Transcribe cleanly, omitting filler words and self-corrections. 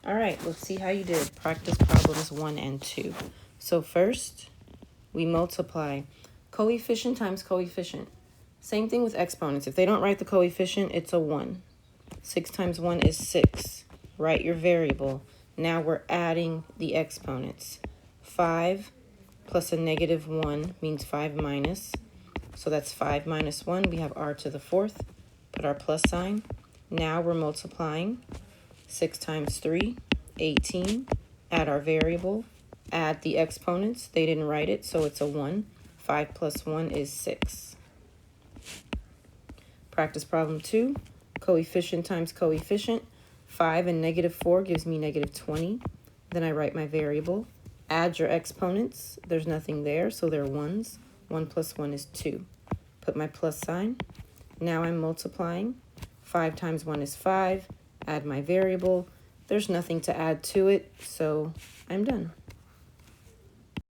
All right, let's see how you did. Practice problems 1 and 2. So first, we multiply coefficient times coefficient. Same thing with exponents. If they don't write the coefficient, it's a 1. 6 times 1 is 6. Write your variable. Now we're adding the exponents. 5 plus a negative 1 means 5 minus. So that's 5 minus 1. We have r to the 4th. Put our plus sign. Now we're multiplying. 6 times 3, 18. Add our variable. Add the exponents. They didn't write it, so it's a 1. 5 plus 1 is 6. Practice problem 2. Coefficient times coefficient. 5 and negative 4 gives me negative 20. Then I write my variable. Add your exponents. There's nothing there, so they're 1s. 1 plus 1 is 2. Put my plus sign. Now I'm multiplying. 5 times 1 is 5. Add my variable. There's nothing to add to it, so I'm done.